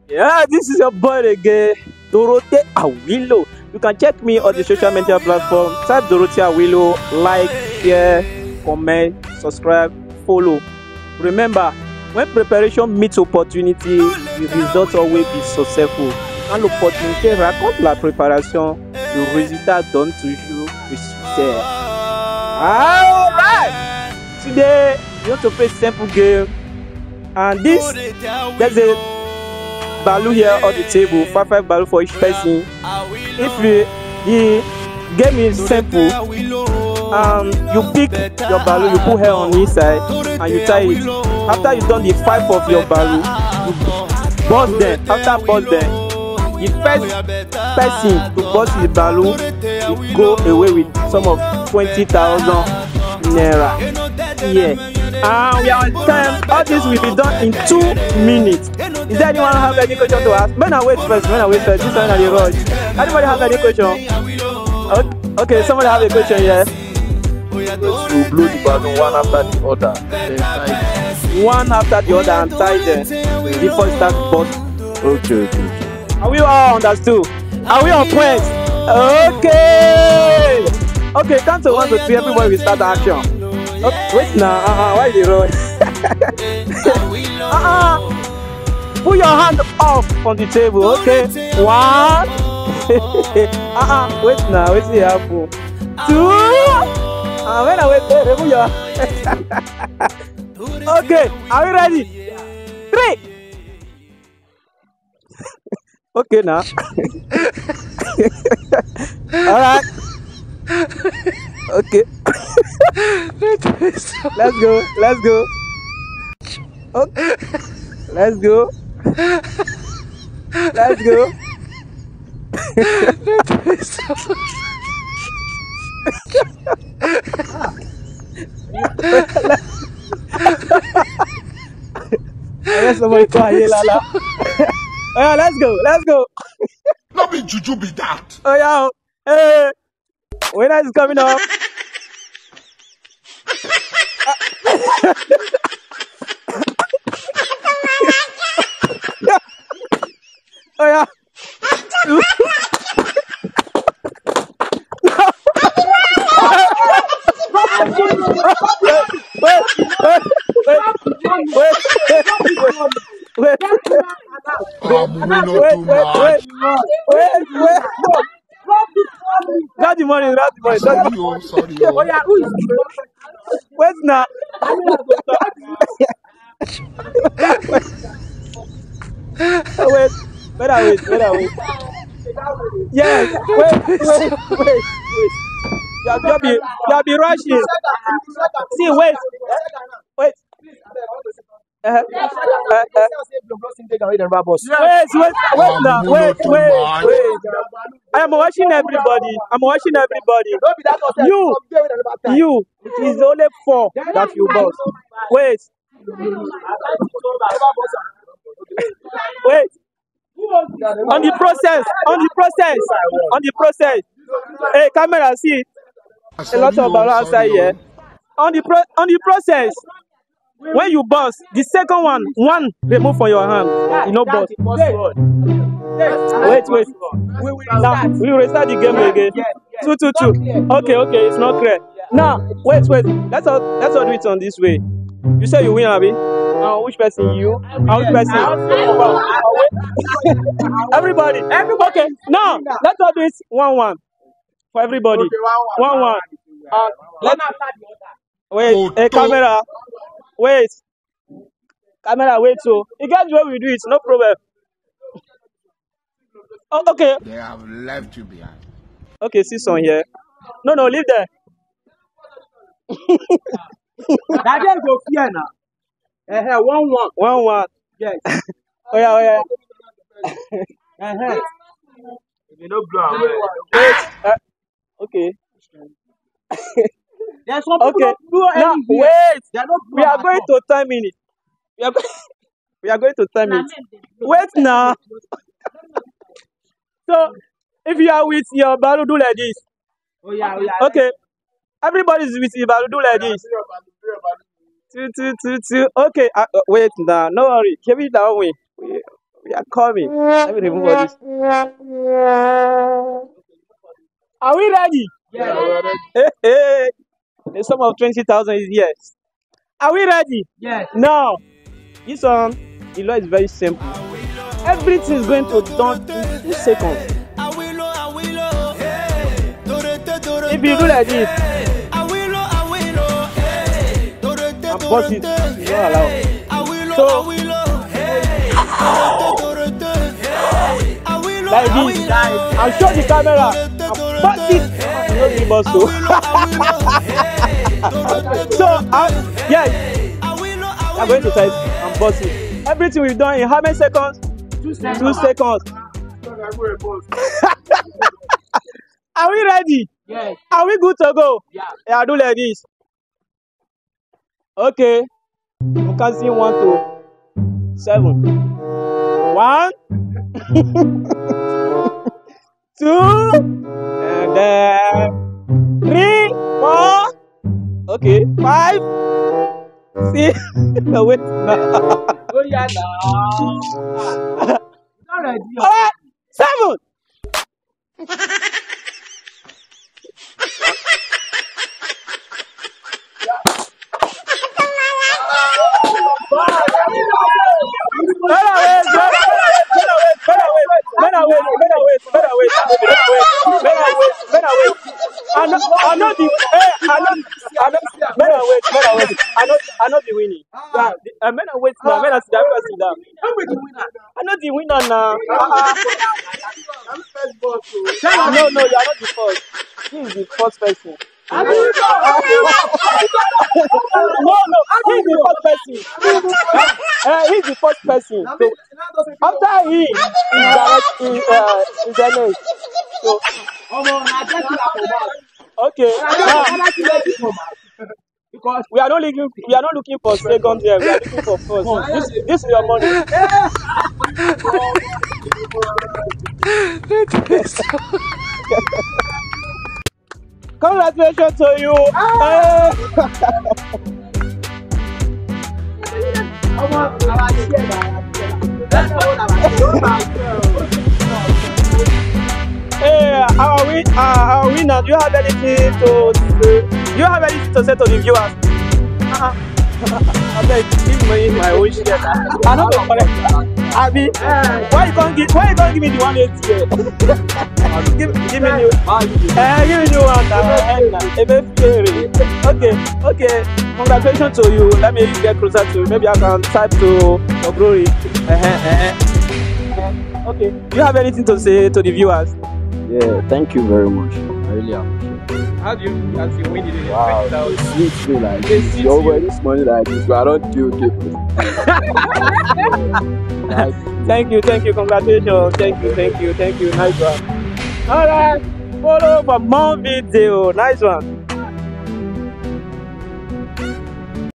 Yeah, this is your boy again, Dorothy Awilo. You can check me on the social media platform. Type Dorothy Awilo, like, share, comment, subscribe, follow. Remember, when preparation meets opportunity, the results always be successful. Quand l'opportunité raconte la préparation, le résultat donne toujours le succès. Alright! Today, we want to play simple game. And there's a value here on the table, five value for each person. If the game is simple, you pick your value, you put hair on the inside, and you tie it. After you've done the 5 of your value, you bust them. After bust them, the first person to bust the value will go away with some of 20,000 naira. Yeah. We are on time. All this will be done in 2 minutes. Is there anyone have any question to ask? When I wait first. This one are the rush. Anybody have any question? Okay, somebody have a question, yes? To blow the balloon one after the other. Then tie one after the other and tie them before it starts bust. Okay. Are we all understood? Are we on point? Okay, count to 1 to 3. Everybody will start the action. Okay, wait now. Why the road? Put your hand off on the table. Okay. 1. Wait now. Wait till you happen. 2. When I wait, remove your. Okay. Are we ready? 3. Okay now. All right. Okay. Let's go. Okay. Let's go. I guess somebody call here, Lala. Oh yeah, let's go. Not be juju be that. Oh yeah. Hey. Winner is coming up. Oh yeah. Wait. Grab the money. Sorry. Wait now. Wait. Yes. Wait. You be rushing. See, wait. Wait. Wait now. I'm watching everybody. You. It is only 4 that you boss. Wait. On the process. Hey, camera, see. A lot of balloons outside here. On the process. When you boss, the second one remove from your hand. You know, boss. Wait. Now we will restart the game again. 2. Okay, it's not clear. Now, wait. Let's all do it on this way. You say you win, Abi. Which person? You? Which person? Everybody. Okay. Now let's all do it 1-1 for everybody. 1-1. Wait. Hey, camera. Wait. So you guys where we do it, no problem. Oh, okay. They have left you behind. Okay, see some here. No, leave there. That girl go fear now. 1-1. Yes. Oh yeah. You know, ground. Wait. Okay. There's some Okay. Now wait. We are going to 10 minutes. We are going to 10 minutes. Wait now. So if you are with your balu, do like this. Oh yeah. Okay. Everybody's with your balu, do like this. 2. Okay. Wait now. No worry. Keep it that way. We are coming. Let me remove all this. Are we ready? Yes. Hey, hey. The sum of 20,000 is yes. Are we ready? Yes. Now, this one, the law is very simple. Everything is going to done in 2 seconds. If you do like this, and boss it, it's not allowed. So, like this, I'll show the camera, and boss it, and not the boss. So, yes, I'm going to type and boss it. Everything we've done in how many seconds? 2 seconds. 2 seconds. Are we ready? Yes. Are we good to go? Yeah. Yeah, do like this. Okay. You can see 1 to 7. 1, 2, and then 3, 4. Okay, 5, 6. No, wait. No. Oh yeah, now. Not ready. Alright, 7. I know the winning. Yeah, men are waiting now. Men are sit down. I know the winner now. No, you are not the first. He is the first person. No, he's the first person. He's the first person. So after he is the next. So okay. Because we are not looking for second here. We are looking for first. This is your money. Congratulations to you. Hey, our winner, do you have anything to say? Do you have anything to say to the viewers? I beg, give me my own share. I know the correct. Abi, why you can't give me the 180 here? give me new. Give me new one. Okay. Congratulations to you. Let me get closer to you. Maybe I can type to your glory. Okay. Do you have anything to say to the viewers? Yeah, thank you very much. I really appreciate it. How do you feel as you win it? Wow, it sweets me like this. You always money like this, but I don't do it. Thank you. Congratulations. Thank you. Nice one. Alright. Follow for more video. Nice one.